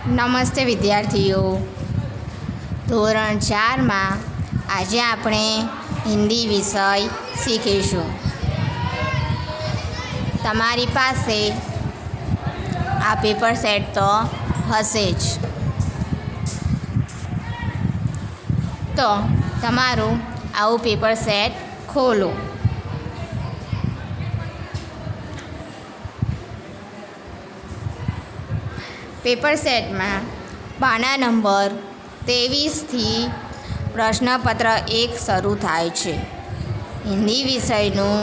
નમસ્તે વિદ્યાર્થીઓ. ધોરણ 4માં આજે આપણે હિન્દી વિષય શીખીશું. તમારી પાસે આ પેપર સેટ તો હશે જ. તો તમારું આવું પેપર સેટ ખોલો. પેપર સેટમાં પાના નંબર 23થી પ્રશ્નપત્ર 1 શરૂ થાય છે. હિન્દી વિષયનું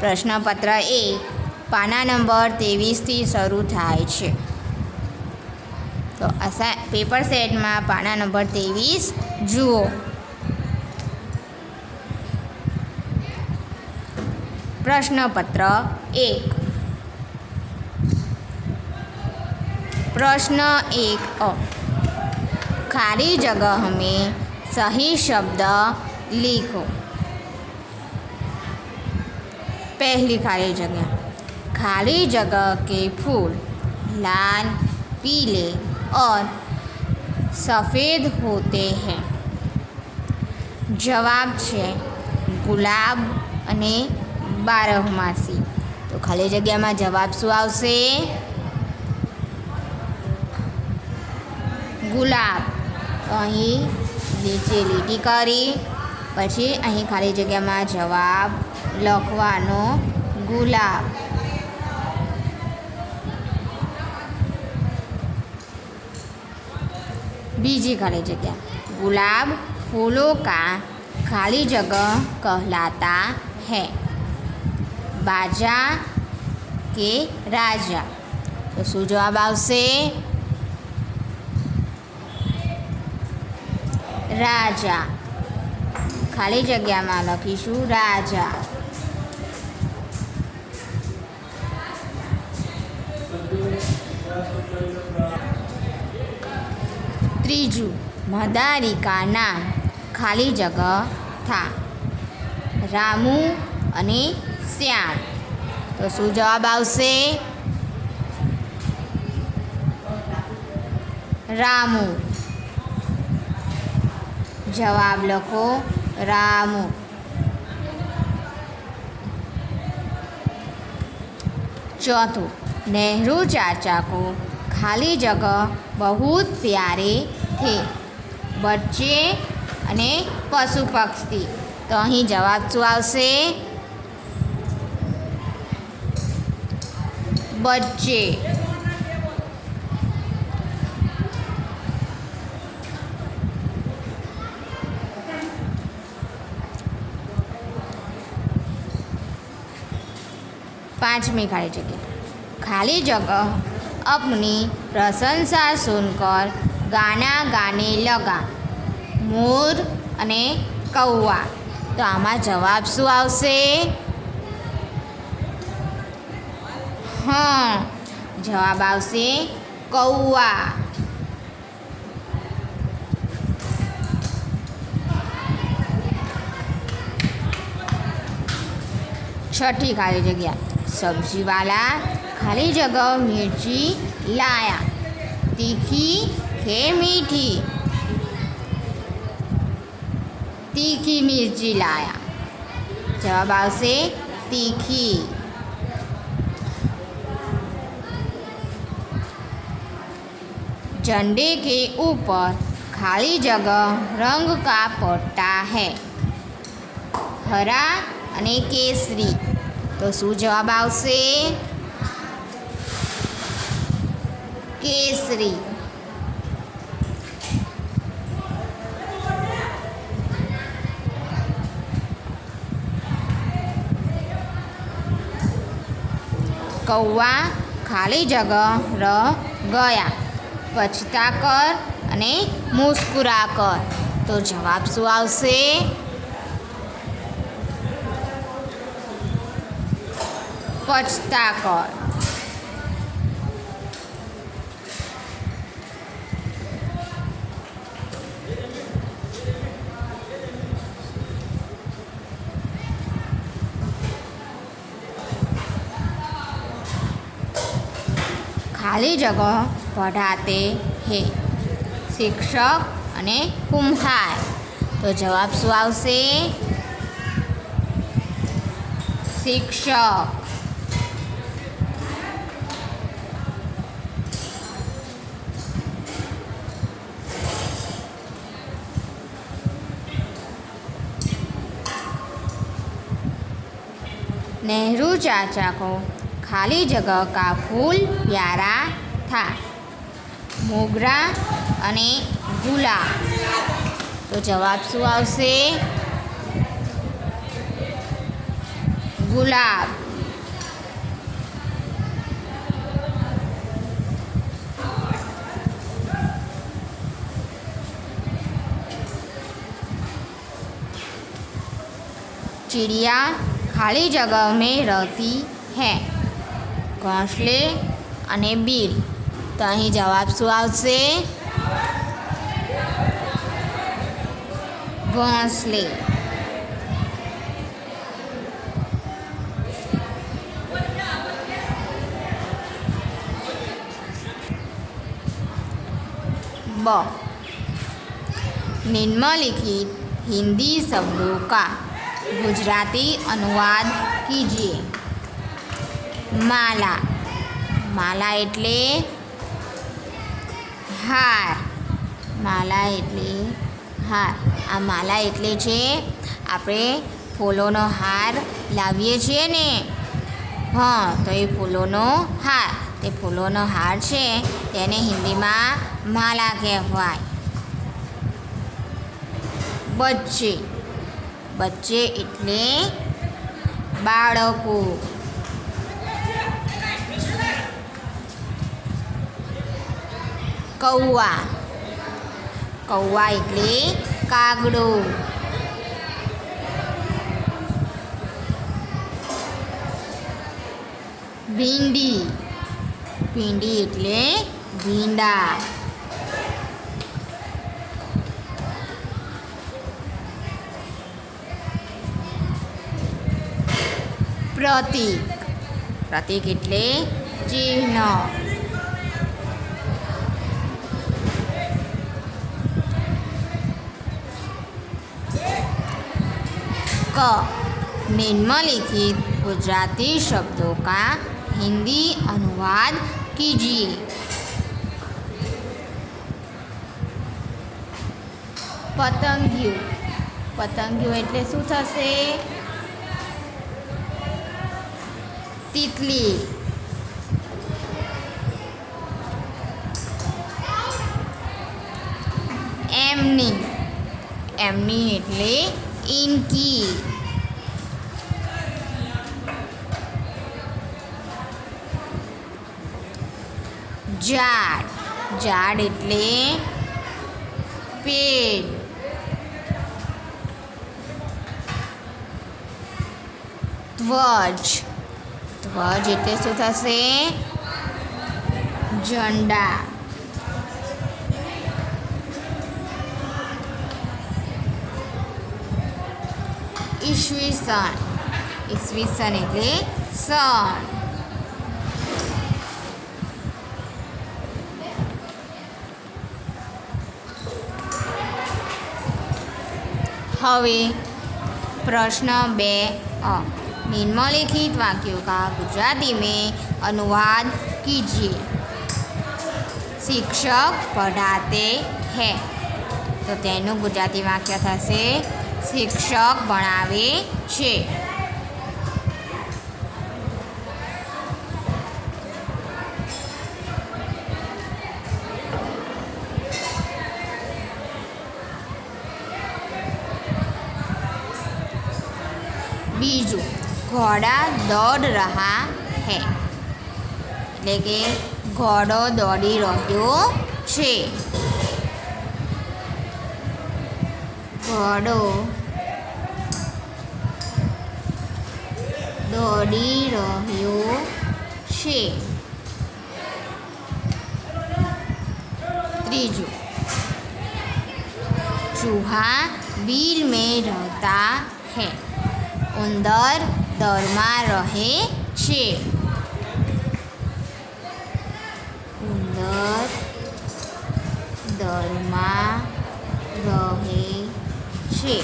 પ્રશ્નપત્ર 1 પાના નંબર 23થી શરૂ થાય છે. તો પેપર સેટમાં પાના નંબર 23 જુઓ. प्रश्नपत्र 1. प्रश्न 1 खाली जगह में सही शब्द लिखो. पहली खाली जगह के फूल लाल, पीले और सफ़ेद होते हैं. जवाब है गुलाब અને બારહમાસી. તો ખાલી જગ્યામાં જવાબ શું આવશે? ગુલાબ. તો અહીં નીચે લીટી કરી પછી અહીં ખાલી જગ્યામાં જવાબ લખવાનો ગુલાબ. બીજી ખાલી જગ્યા गुलाब फूलों का खाली जगह कहलाता है. बाजा के राजा. तो શું જવાબ આવશે? રાજા. ખાલી જગ્યામાં લખીશું રાજા. ત્રીજું मदारी का नाम खाली जगह था. रामू અને શ્યામ. તો શું જવાબ આવશે? રામુ. જવાબ લખો રામુ. चौथों नेहरू चाचा को खाली जगह बहुत प्यारे थे. बच्चे અને પશુ પક્ષી. તો અહીં જવાબ શું આવશે? બચ્ચે. पांचवी खाली जगह अपनी प्रशंसा सुनकर गाना गाने लगा. मोर અને કૌવા. તો આમાં જવાબ શું આવશે? હા, જવાબ આવશે કૌવા. छठी खाली जगह सब्जी वाला खाली जगह मिर्ची लाया. तीखी के मीठी. तीखी मिर्ची लाया. जवाब आवશે तीखी. झंडे के ऊपर खाली जगह रंग का पट्टा है. हरा અને કેસરી. તો શું જવાબ આવશે? કેસરી. कौवा खाली जगह रह गया. पछता कर અને મુસ્કુરા કર. તો જવાબ શું આવશે? પછતા કર. खाली जगह पढ़ाते है। शिक्षक अने कुम्हार। तो जवाब शुं आवशे? शिक्षक। नेहरू चाचा को खाली जगह का फूल प्यारा था। मोगरा अने गुलाब। तो जवाब शुं आवशे? गुलाब। चिड़िया खाली जगह में रहती है। घोंसले अने बिल। तो अहीं जवाब शुं आवशे? घोंसले। ब, निम्नलिखित हिंदी शब्दों का गुजराती अनुवाद कीजिए। माला। माला एटले हार। माला एटले हार। आ माला एटले छे आपणे फूलोनो हार लावीए छीए ने। हाँ, तो ये फूलोनो हार। ते फूलोनो हार छे तेने हिंदीमां माला कहेवाय। बच्चे। बच्चे एटले बाळको। कौवा। कौवा एटले कागड़ो। भींडी। भींडी एटले भींडा। प्रतीक। प्रतीक एटले चिन्ह। क, निम्नलिखित गुजराती शब्दों का हिंदी अनुवाद कीजिए। पतंगियो। पतंगियो एटले शुं थशे? तितली। एमनी। एमनी एटले इनकी। झाड़। झाड़ एटले पेड़। ध्वज। ध्वज एटले शुं थशे? झंडा। ईस्वीसन। ईस्वीसन एटले सन। हवे प्रश्न 2 निम्नलिखित वाक्यों का गुजराती में अनुवाद कीजिए। शिक्षक पढ़ाते हैं। तो तेनुं गुजराती वाक्य थशे शिक्षक भणावे छे। बीजू, घोड़ा दौड़ रहा है। एटले के घोड़ो दौड़ी रह्यो छे। घोड़ो दौड़ी रह्यो छे। त्रीजू, चूहा बिल में रहता है। उंदर दરમાં રહે છે। ઉંદર દરમાં રહે છે.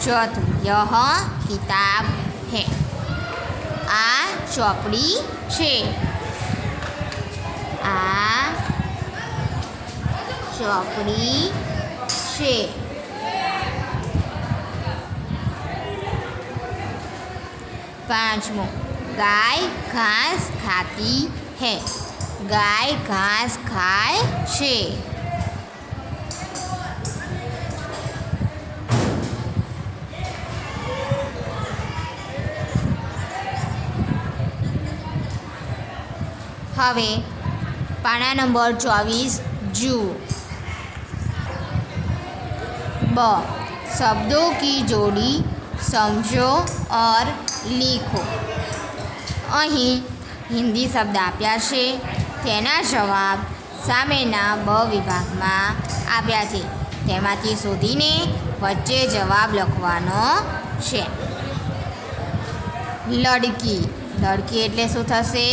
ચોથું, યહ કિતાબ હૈ. આ ચોપડી છે. આ ચોપડી છે. પાંચમું, ગાય ઘાસ ખાતી હૈ. ગાય ઘાસ ખાય છે. હવે પાના નંબર 24 જુઓ. ब, शब्दों की जोड़ी समझो और लिखो. અહીં હિન્દી શબ્દ આપ્યા છે, તેના જવાબ સામેના બ વિભાગમાં આપ્યા છે. તેમાંથી શોધીને વચ્ચે જવાબ લખવાનો છે. લડકી. લડકી એટલે શું થશે?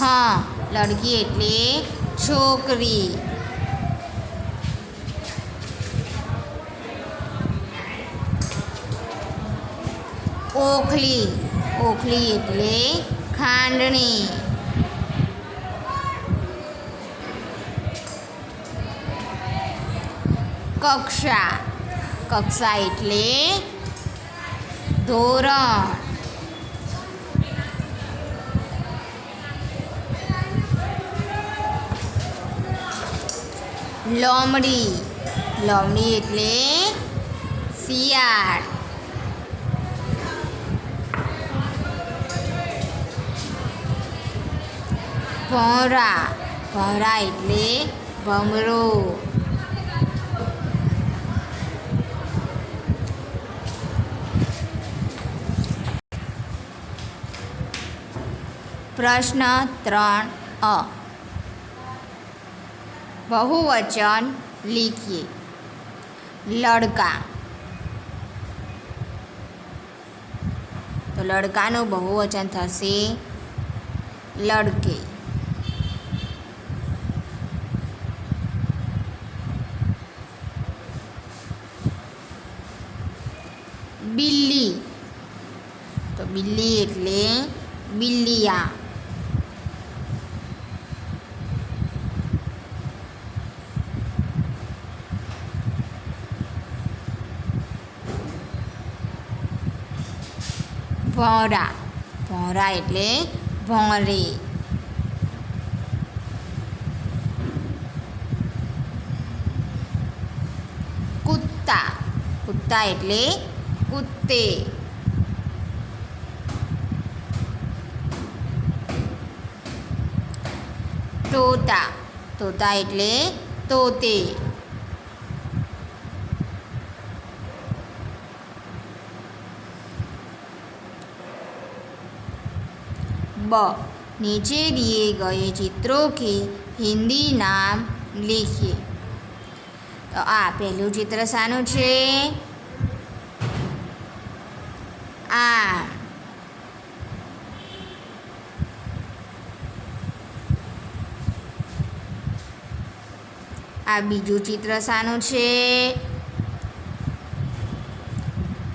હા, લડકી એટલે છોકરી. ઓખલી. ઓખલી એટલે ખાંડણી. કક્ષા. કક્ષા એટલે ધોરણ. લોમડી. લોમડી એટલે શિયાળ. ભોંરા. ભોંરા એટલે ભમરો. પ્રશ્ન 3 बहुवचन लिखिए. लड़का. तो लड़काનું बहुवचन થશે લડકે. બિલ્લી. તો બિલ્લી એટલે બિલ્લિયા. ભોંરા. ભોંરા એટલે ભોંરી. કુત્તા. કુત્તા એટલે કુત્તે. તોતા. તોતા એટલે તોતે. ब, नीचे दिए गए चित्रों के हिंदी नाम लिखिए. तो आ पहलू चित्र शानु छे? आम. आ बीजू चित्र शानु छे?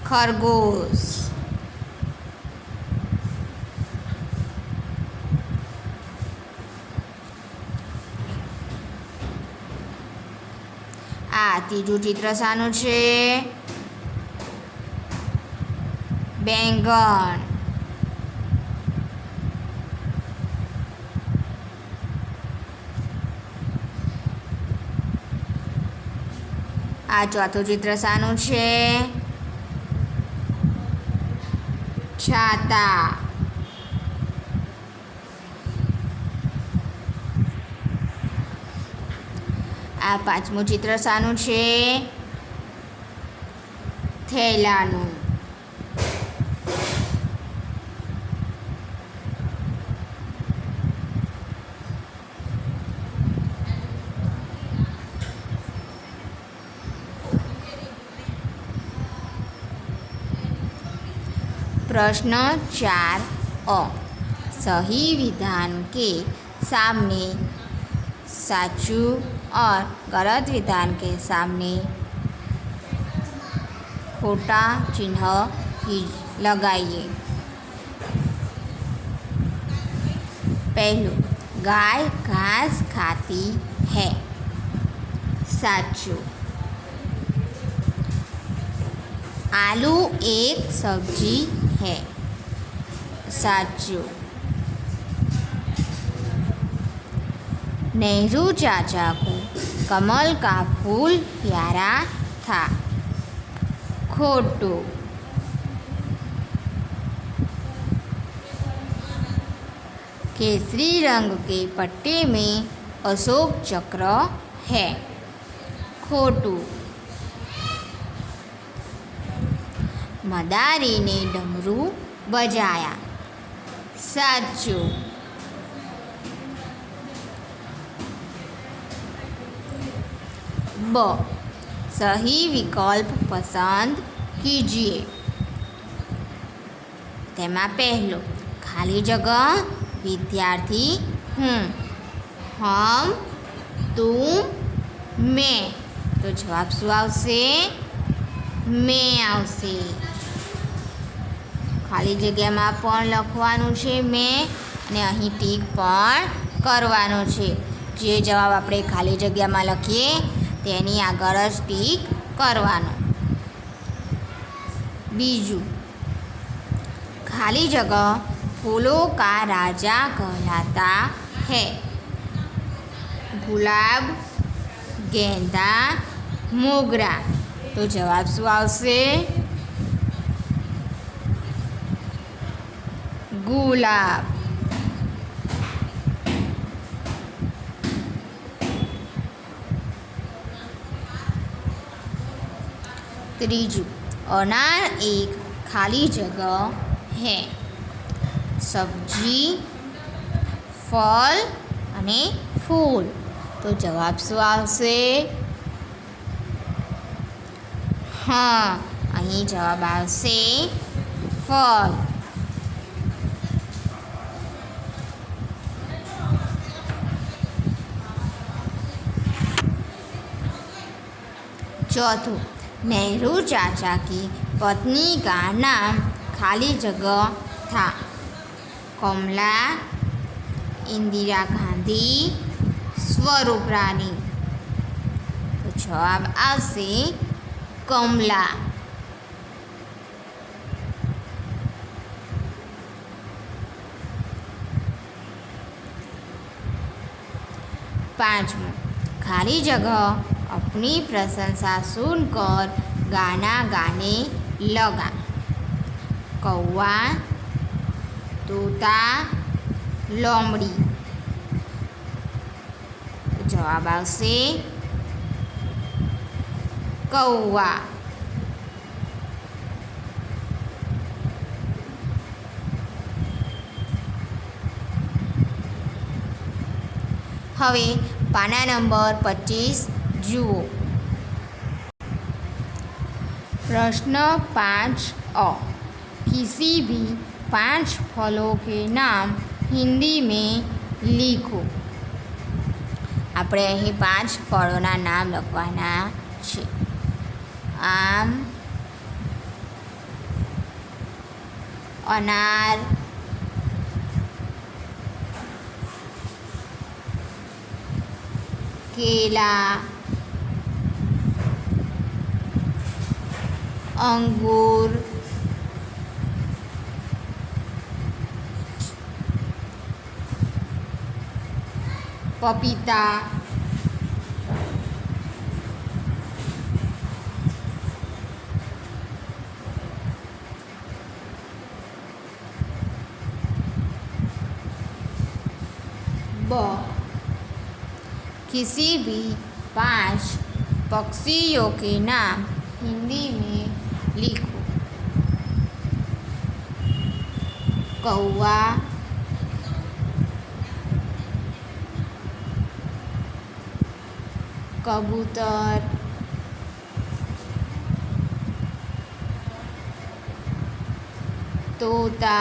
खरगोश. આ ત્રીજું ચિત્ર શાનું છે? બેંગણ. આ ચોથું ચિત્ર શાનું છે? છાતા. આ પાંચમું ચિત્ર શાનું છે? થેલાનું. પ્રશ્ન 4 અ. सही विधान के सामने साचू और गलत विधान के सामने खोटा चिन्ह लगाइए। पहलू, गाय घास खाती है। साचू। आलू एक सब्जी है। साचू। नेहरू चाचा को कमल का फूल प्यारा था। खोटू। केसरी रंग के पट्टे में अशोक चक्र है। खोटू। मदारी ने डमरू बजाया। साचू। ब, सही विकल्प पसंद कीजिए। तेमा पहलो, खाली जगह विद्यार्थी हूँ। हम, तुम, मैं। तो जवाब શું આવશે? મેં આવશે। ખાલી જગ્યામાં પણ લખવાનું છે મેં, અને અહીં ટીક પણ કરવાનો છે। જે જવાબ આપણે ખાલી જગ્યામાં લખીએ તેની આગળ જ ટીક કરવાનો। બીજું, खाली जगह फूलों का राजा कहलाता है। गुलाब, गेंदा, मोगरा। तो जवाब શું આવશે? गुलाब। ત્રીજું, अनार एक खाली जगह है। सब्जी, फल અને फूल। तो जवाब શું આવશે? हाँ, અહીં જવાબ આવશે ફળ। चौथों, नेहरू चाचा की पत्नी का नाम खाली जगह था। कमला, इंदिरा गांधी, स्वरूप रानी। तो जवाब આવશે कमला। पांचवा, खाली जगह अपनी प्रशंसा सुनकर गाना गाने लगा। कौवा, तोता, लोमड़ी। जवाब આવશે कौवा। હવે પાના નંબર 25 જુઓ। प्रश्न 5 किसी भी 5 फलों के नाम हिंदी में लिखो। આપણે અહીં 5 ફળોના નામ લખવાના છે। आम, अनार, केला, अंगूर, पपीता, ब, किसी भी 5 पक्षियों के नाम हिंदी में लिखो। कौवा, कबूतर, तोता,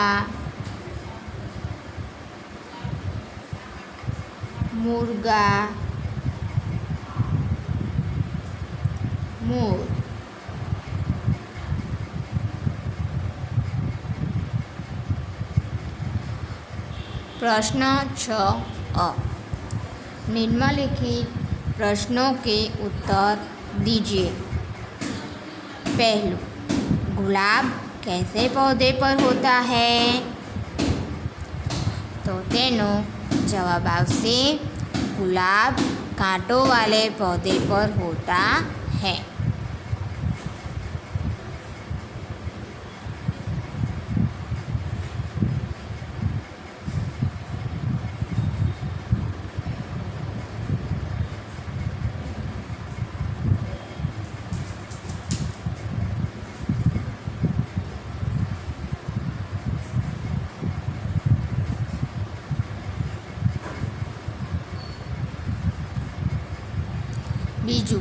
मुर्गा, मोर। प्रश्न 6 निम्नलिखित प्रश्नों के उत्तर दीजिए। पहलू, गुलाब कैसे पौधे पर होता है? तो तेनो जवाब आवशे गुलाब कांटों वाले पौधे पर होता है। बीजू,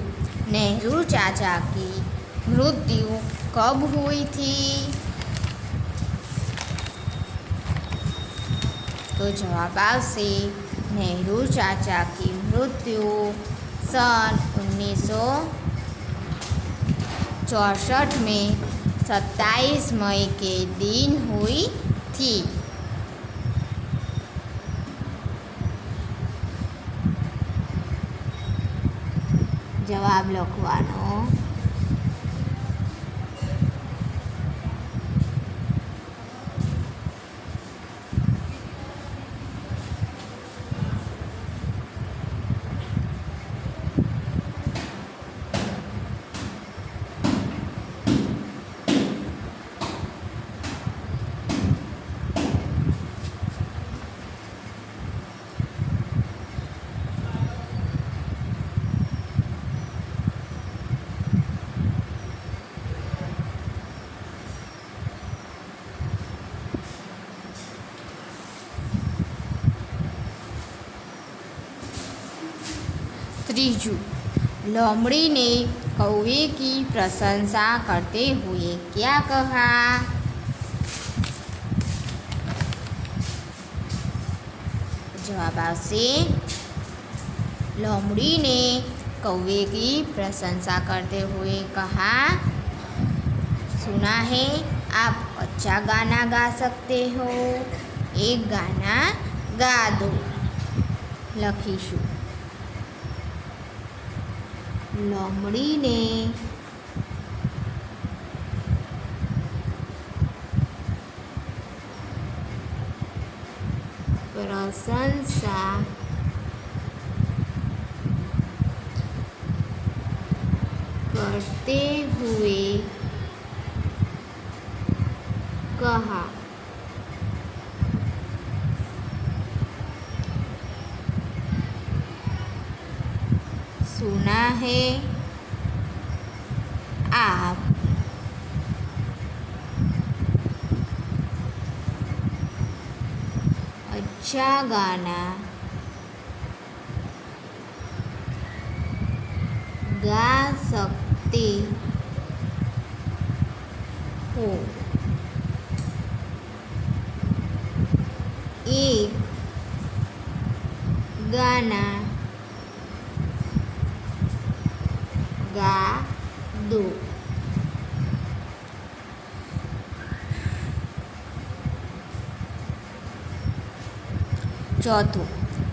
नेहरू चाचा की मृत्यु कब हुई थी? तो जवाब आवशे नेहरू चाचा की मृत्यु सन 1964 में 27 मई के दिन हुई थी। जवाब लखवानो। त्रीजू, लोमड़ी ने कौवे की प्रशंसा करते हुए क्या कहा? जवाब आवशे लोमड़ी ने कौवे की प्रशंसा करते हुए कहा, सुना है आप अच्छा गाना गा सकते हो, एक गाना गा दो। लखीशु, लोमड़ी ने प्रशंसा करते हुए कहा, सुना है आप अच्छा गाना गा सकते हो, एक गाना गा दो। चौथों,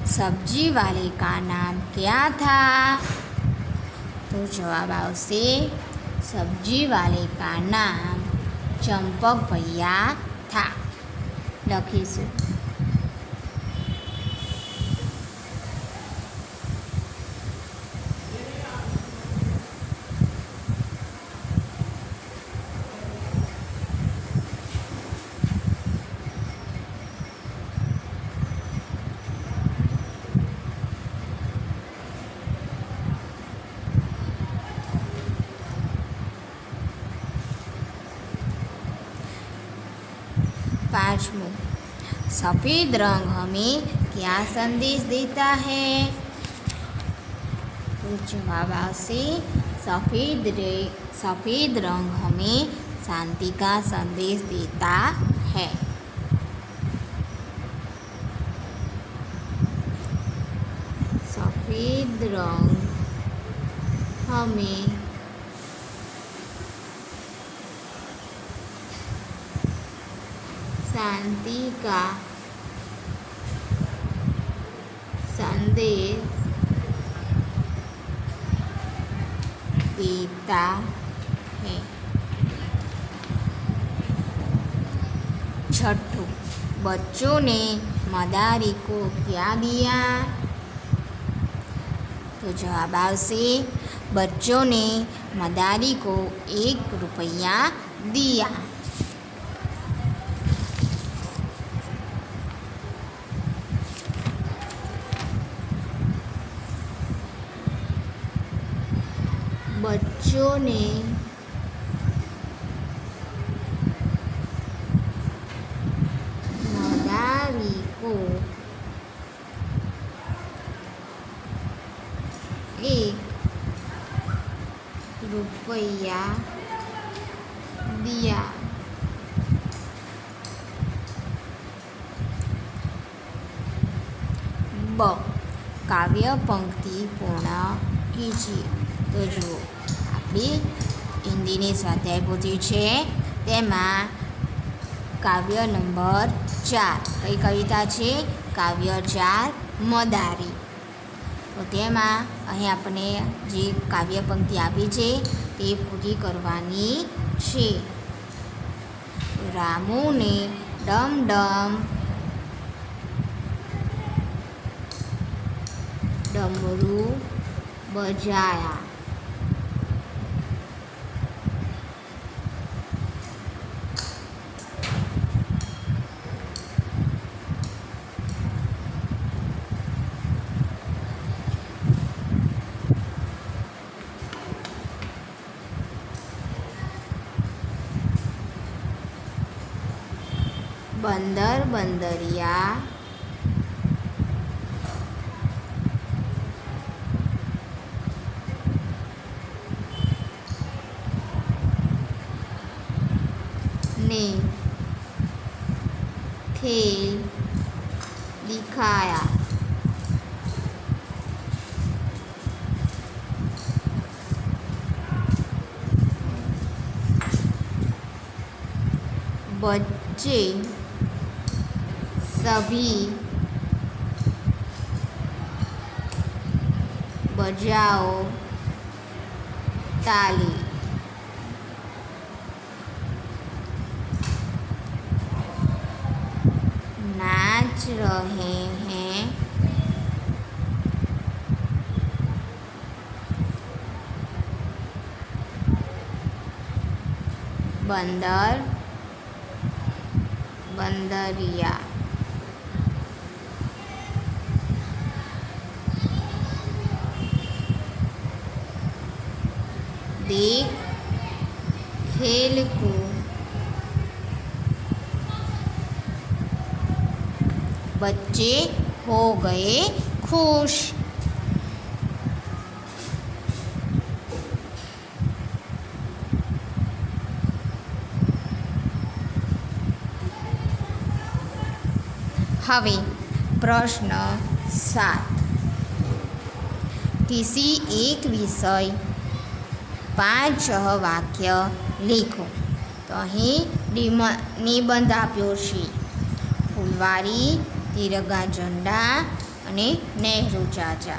सब्जी वाले का नाम क्या था? तो जवाब आवशे सब्जी वाले का नाम चंपक भैया था। लखीशु। 5, सफ़ेद रंग हमें क्या संदेश देता है? तो जवाब आवशे सफ़ेद रंग हमें शांति का संदेश देता है। रंग हमें शांति का संदेश देता है। छठू, बच्चों ने मदारी को क्या दिया? तो जवाब आवशे बच्चों ने मदारी को 1 रुपया दिया। बच्चों ने मदारी को 1 रुपया दिया। ब, काव्य पंक्ति पूर्ण कीजिए। तो जुओ आपणी हिंदी स्वाध्याय पोथी है तेमां काव्य नंबर 4 कई कविता है? काव्य 4 मदारी। तो तेमां अहीं आपणे जे काव्य पंक्ति आपी छे ते पूरी करवानी छे। रामू ने डम डम डमरू बजाया। बंदर बंदरिया ने खेल दिखाया। बच्चे सभी बजाओ ताली। नाच रहे हैं बंदर बंदरिया। देख खेल को बच्चे हो गए खुश। हवे प्रश्न 7, किसी एक विषय 5 वाक्य लिखो। तो अहीं निबंध आप्यो छे फूलवारी, तिरंगा झंडा अने नेहरू चाचा।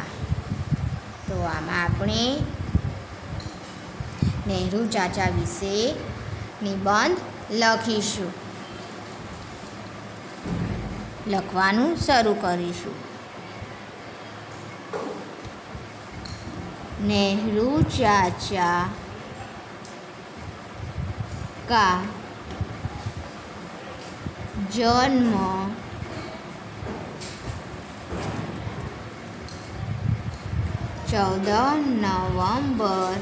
तो आमां आपणे नेहरू चाचा विषे निबंध लखीशुं। लखवानुं शरू करीशुं। नेहरू चाचा का जन्म 14 नवंबर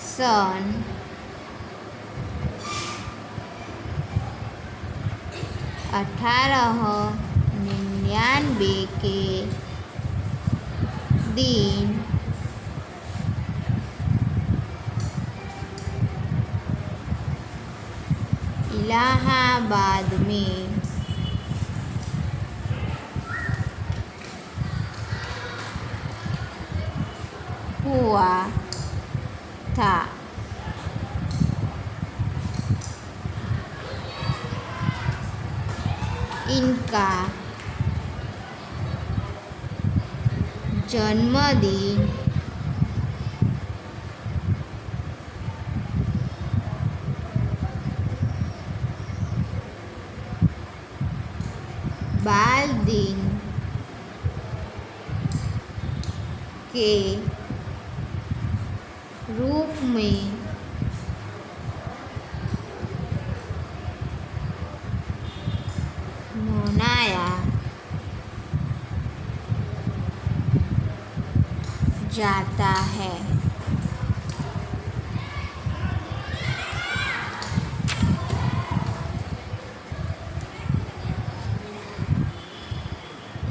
सन 1899 के दिन इलाहाबाद में हुआ था। इनका जन्मदिन बाल दिन के रूप में मनाया जाता है।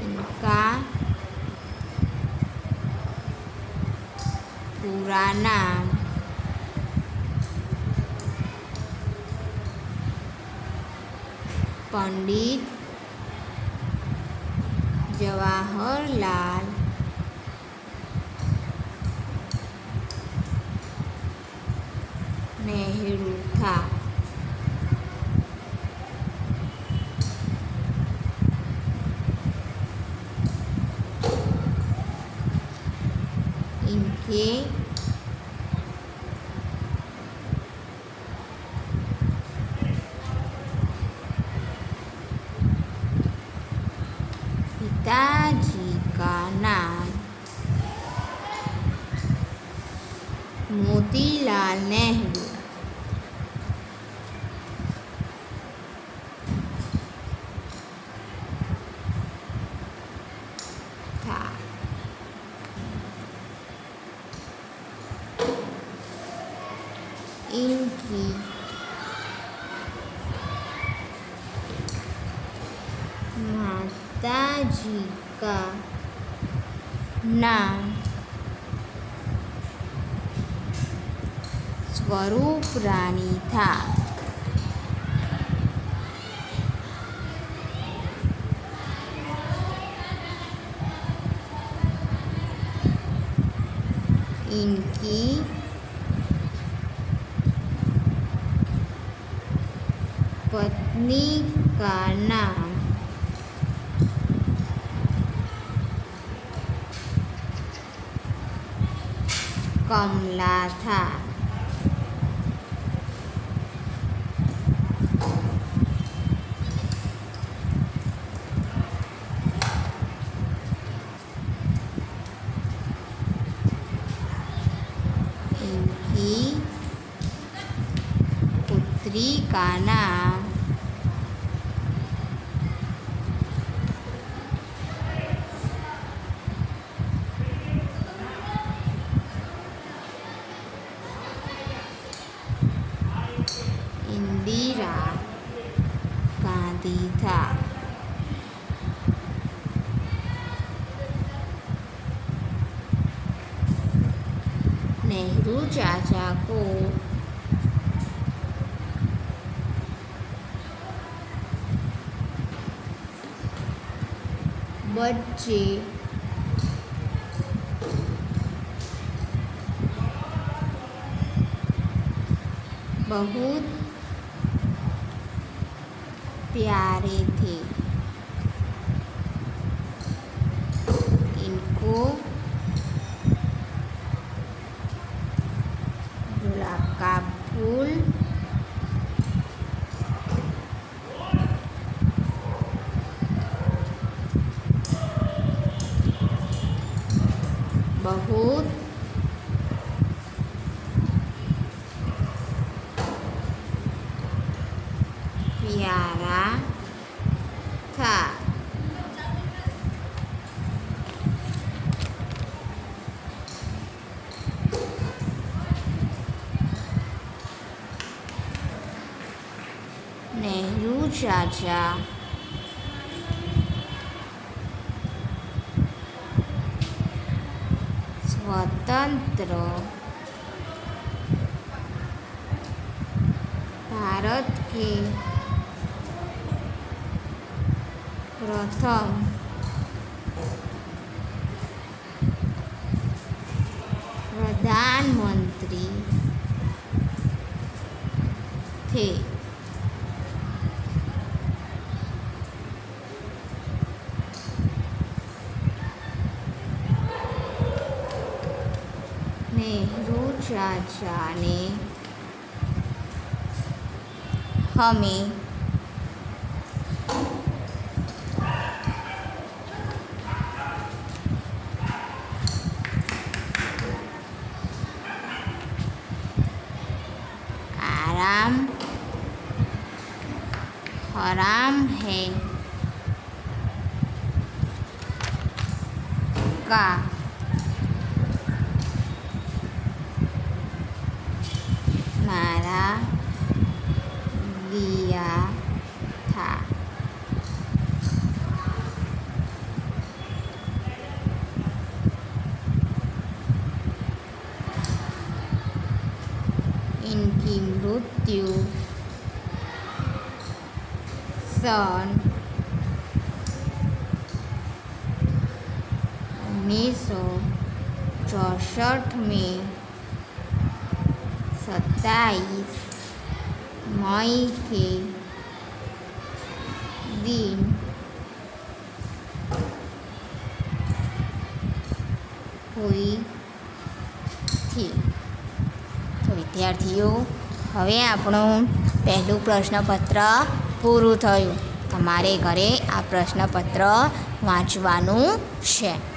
इनका पूरा नाम पंडित जवाहरलाल नेहरू था। इनके पिताजी का नाम मोतीलाल नेहरू था। इनकी माताजी का नाम स्वरूप रानी था। इनकी पत्नी का नाम कमला था। इनकी पुत्री का नाम इंदिरा गांधी था। नेहरू चाचा को बच्चे बहुत प्यारे थे। इनको गुलाब का फूल बहुत प्यारा था। नेहरू चाचा स्वतंत्र भारत के प्रथम प्रधानमंत्री थे। नेहरू चाचा ने हमें हराम है का नारा दिया था। इनकी मृत्यु सन 1964 में 27 मई के दिन हुई थी। तो विद्यार्थीओ, હવે આપણું પહેલું પ્રશ્નપત્ર પૂરું થયું. તમારે ઘરે આ પ્રશ્નપત્ર વાંચવાનું છે.